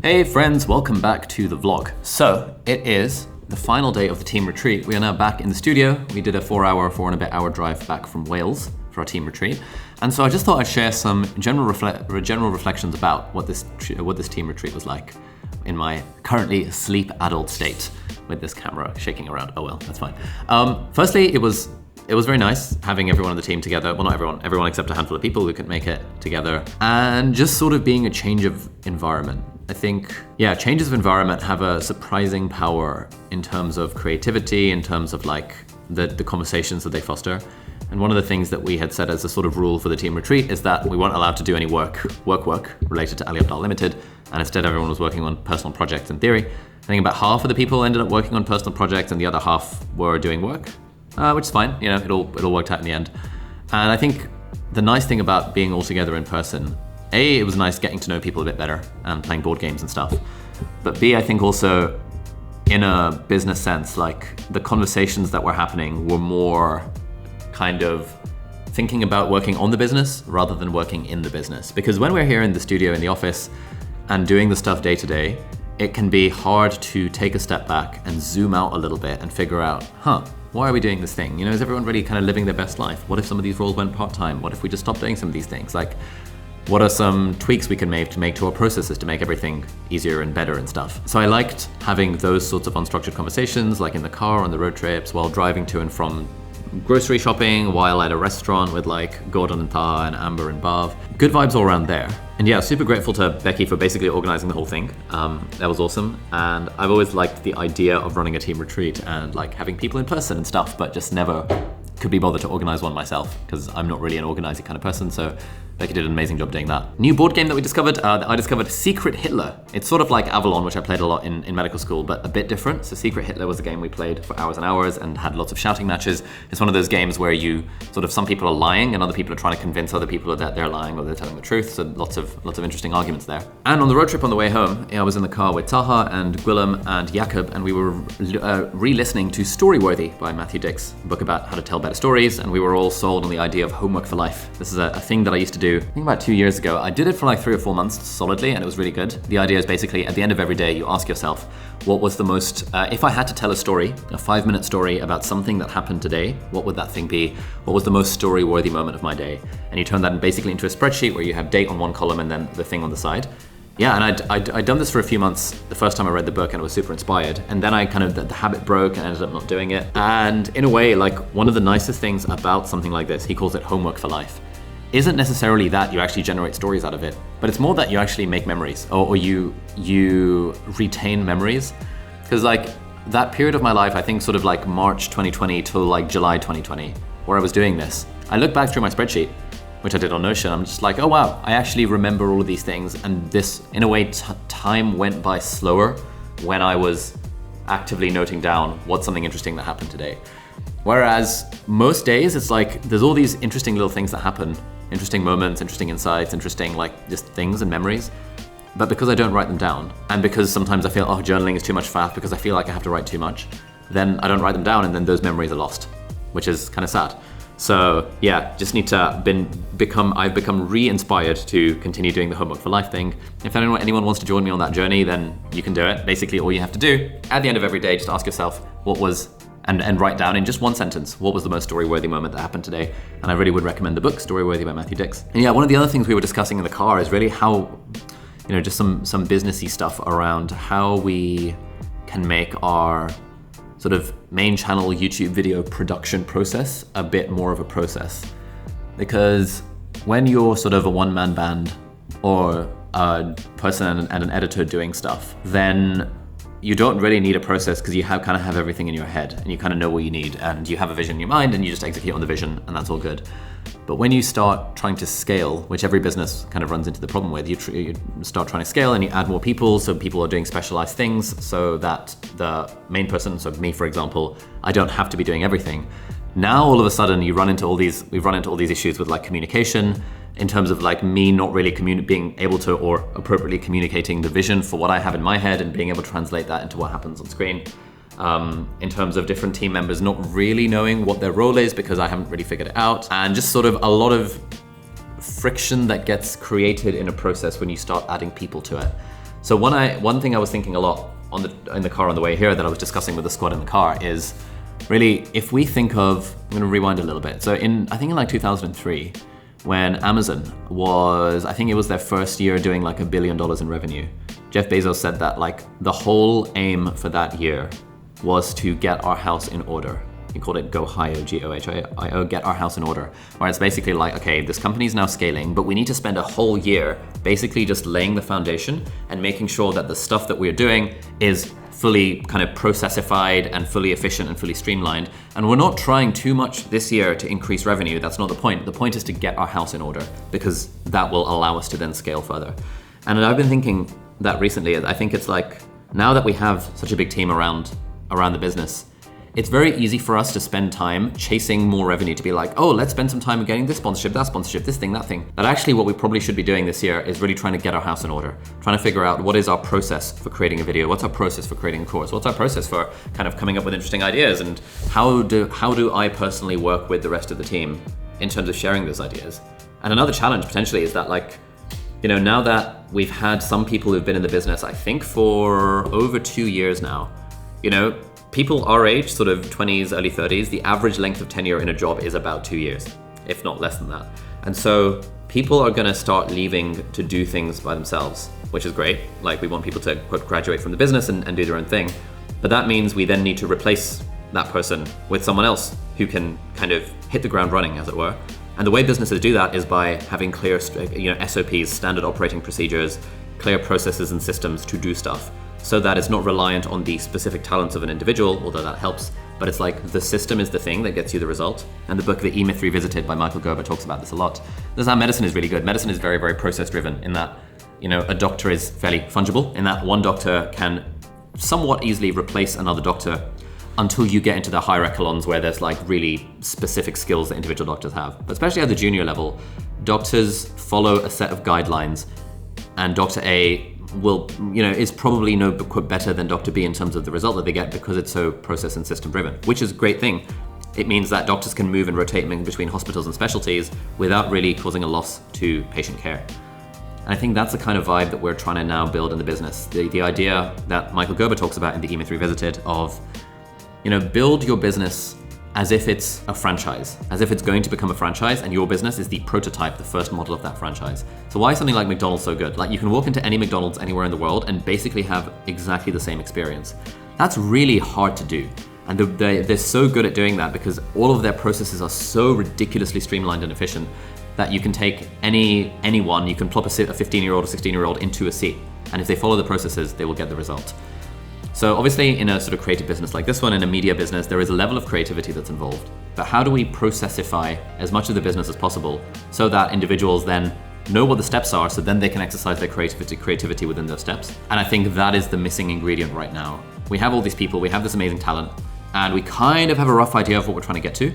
Hey friends, welcome back to the vlog. So it is the final day of the team retreat. We are now back in the studio. We did a 4 and a bit hour drive back from Wales for our team retreat. And so I just thought I'd share some general reflections about what this team retreat was like in my currently asleep adult state with this camera shaking around. Oh well, that's fine. Firstly, it was very nice having everyone on the team together. Well, not everyone except a handful of people who couldn't make it together. And just sort of being a change of environment. I think, yeah, changes of environment have a surprising power in terms of creativity, in terms of like the conversations that they foster. And one of the things that we had set as a sort of rule for the team retreat is that we weren't allowed to do any work related to Abdaal Limited. And instead everyone was working on personal projects in theory. I think about half of the people ended up working on personal projects and the other half were doing work, which is fine. You know, it all worked out in the end. And I think the nice thing about being all together in person, A, it was nice getting to know people a bit better and playing board games and stuff. But B, I think also in a business sense, like the conversations that were happening were more kind of thinking about working on the business rather than working in the business. Because when we're here in the studio, in the office and doing the stuff day to day, it can be hard to take a step back and zoom out a little bit and figure out, why are we doing this thing? You know, is everyone really kind of living their best life? What if some of these roles went part-time? What if we just stopped doing some of these things? Like, what are some tweaks we can make to our processes to make everything easier and better and stuff? So I liked having those sorts of unstructured conversations, like in the car on the road trips, while driving to and from grocery shopping, while at a restaurant with like Gordon and Taha and Amber and Bav. Good vibes all around there. And yeah, super grateful to Becky for basically organizing the whole thing. That was awesome. And I've always liked the idea of running a team retreat and like having people in person and stuff, but just never could be bothered to organize one myself because I'm not really an organizing kind of person. So Becky did an amazing job doing that. New board game that we discovered, I discovered Secret Hitler. It's sort of like Avalon, which I played a lot in medical school, but a bit different. So Secret Hitler was a game we played for hours and hours and had lots of shouting matches. It's one of those games where you sort of, some people are lying and other people are trying to convince other people that they're lying or they're telling the truth. So lots of interesting arguments there. And on the road trip on the way home, I was in the car with Taha and Gwilym and Jakob, and we were re-listening to Storyworthy by Matthew Dix, a book about how to tell better stories. And we were all sold on the idea of homework for life. This is a thing that I used to do, I think about 2 years ago. I did it for like 3 or 4 months solidly, and it was really good. The idea is basically at the end of every day, you ask yourself, what was the most, if I had to tell a story, a 5-minute story about something that happened today, what would that thing be? What was the most story-worthy moment of my day? And you turn that basically into a spreadsheet where you have date on one column and then the thing on the side. Yeah, and I'd done this for a few months the first time I read the book, and I was super inspired. And then I kind of, the habit broke and ended up not doing it. And in a way, like one of the nicest things about something like this, he calls it homework for life, isn't necessarily that you actually generate stories out of it, but it's more that you actually make memories or you retain memories. Because like that period of my life, I think sort of like March 2020 till like July 2020, where I was doing this, I look back through my spreadsheet, which I did on Notion. I'm just like, oh wow, I actually remember all of these things. And this, in a way, time went by slower when I was actively noting down what's something interesting that happened today. Whereas most days, it's like, there's all these interesting little things that happen, interesting moments, interesting insights, interesting like just things and memories. But because I don't write them down, and because sometimes I feel, journaling is too much faff because I feel like I have to write too much, then I don't write them down and then those memories are lost, which is kind of sad. So yeah, just need to I've become re-inspired to continue doing the homework for life thing. If anyone wants to join me on that journey, then you can do it. Basically, all you have to do at the end of every day, just ask yourself what was, and write down in just one sentence, what was the most story-worthy moment that happened today? And I really would recommend the book, Storyworthy by Matthew Dix. And yeah, one of the other things we were discussing in the car is really how, just some businessy stuff around how we can make our sort of main channel YouTube video production process a bit more of a process. Because when you're sort of a one-man band or a person and an editor doing stuff, then you don't really need a process because you kind of have everything in your head and you kind of know what you need and you have a vision in your mind and you just execute on the vision and that's all good. But when you start trying to scale, which every business kind of runs into the problem with, you start trying to scale and you add more people, so people are doing specialized things so that the main person, so me for example, I don't have to be doing everything. Now all of a sudden we've run into all these issues with like communication, in terms of like me not really being able to or appropriately communicating the vision for what I have in my head and being able to translate that into what happens on screen. In terms of different team members not really knowing what their role is because I haven't really figured it out, and just sort of a lot of friction that gets created in a process when you start adding people to it. So one thing I was thinking a lot in the car on the way here that I was discussing with the squad in the car is really, if we think of, I'm gonna rewind a little bit. So I think in like 2003, when Amazon was, I think it was their first year doing like $1 billion in revenue, Jeff Bezos said that like the whole aim for that year was to get our house in order. He called it GoHio, G-O-H-I-O, get our house in order. Where it's basically like, okay, this company is now scaling, but we need to spend a whole year basically just laying the foundation and making sure that the stuff that we're doing is fully kind of processified and fully efficient and fully streamlined. And we're not trying too much this year to increase revenue. That's not the point. The point is to get our house in order, because that will allow us to then scale further. And I've been thinking that recently. I think it's like, now that we have such a big team around the business, it's very easy for us to spend time chasing more revenue, to be like, oh, let's spend some time getting this sponsorship, this thing, that thing. But actually what we probably should be doing this year is really trying to get our house in order, trying to figure out what is our process for creating a video, what's our process for creating a course, what's our process for kind of coming up with interesting ideas, and how do I personally work with the rest of the team in terms of sharing those ideas. And another challenge potentially is that, like, you know, now that we've had some people who've been in the business, I think for over 2 years now, you know, people our age, sort of 20s, early 30s, the average length of tenure in a job is about 2 years, if not less than that. And so people are gonna start leaving to do things by themselves, which is great. Like, we want people to graduate from the business and do their own thing. But that means we then need to replace that person with someone else who can kind of hit the ground running, as it were. And the way businesses do that is by having clear, SOPs, standard operating procedures, clear processes and systems to do stuff, so that it's not reliant on the specific talents of an individual, although that helps, but it's like the system is the thing that gets you the result. And the book The E-Myth Revisited by Michael Gerber talks about this a lot. This is how medicine is really good. Medicine is very, very process driven, in that, you know, a doctor is fairly fungible, in that one doctor can somewhat easily replace another doctor until you get into the higher echelons where there's like really specific skills that individual doctors have. But especially at the junior level, doctors follow a set of guidelines, and Dr. A is probably no better than Dr. B in terms of the result that they get, because it's so process and system driven, which is a great thing. It means that doctors can move and rotate between hospitals and specialties without really causing a loss to patient care. And I think that's the kind of vibe that we're trying to now build in the business. The idea that Michael Gerber talks about in the E-Myth Revisited of, you know, build your business as if it's a franchise, as if it's going to become a franchise, and your business is the prototype, the first model of that franchise. So why is something like McDonald's so good? Like, you can walk into any McDonald's anywhere in the world and basically have exactly the same experience. That's really hard to do. And they're so good at doing that because all of their processes are so ridiculously streamlined and efficient that you can take anyone, you can plop a 15-year-old or 16-year-old into a seat, and if they follow the processes, they will get the result. So obviously in a sort of creative business like this one, in a media business, there is a level of creativity that's involved. But how do we processify as much of the business as possible so that individuals then know what the steps are, so then they can exercise their creativity within those steps? And I think that is the missing ingredient right now. We have all these people, we have this amazing talent, and we kind of have a rough idea of what we're trying to get to,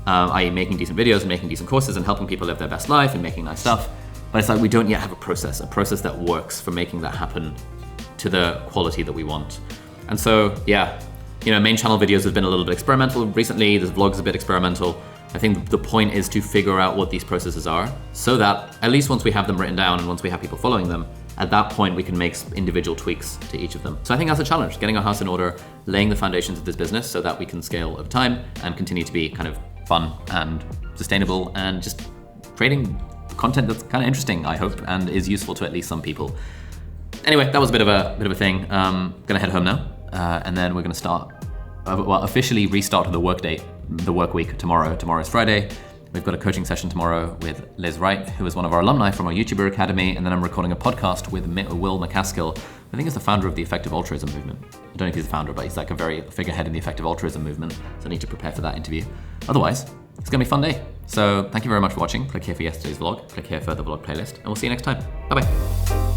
i.e. making decent videos and making decent courses and helping people live their best life and making nice stuff. But it's like we don't yet have a process that works for making that happen to the quality that we want. And so, yeah, you know, main channel videos have been a little bit experimental recently. This vlog is a bit experimental. I think the point is to figure out what these processes are, so that at least once we have them written down and once we have people following them, at that point we can make individual tweaks to each of them. So I think that's a challenge, getting our house in order, laying the foundations of this business so that we can scale over time and continue to be kind of fun and sustainable and just creating content that's kind of interesting, I hope, and is useful to at least some people. Anyway, that was a bit of a thing. Gonna head home now, and then we're gonna officially restart the work week tomorrow. Tomorrow's Friday. We've got a coaching session tomorrow with Liz Wright, who is one of our alumni from our YouTuber Academy, and then I'm recording a podcast with Will McCaskill. I think he's the founder of the Effective Altruism Movement. I don't know if he's the founder, but he's like a very figurehead in the Effective Altruism Movement, so I need to prepare for that interview. Otherwise, it's gonna be a fun day. So thank you very much for watching. Click here for yesterday's vlog, click here for the vlog playlist, and we'll see you next time. Bye-bye.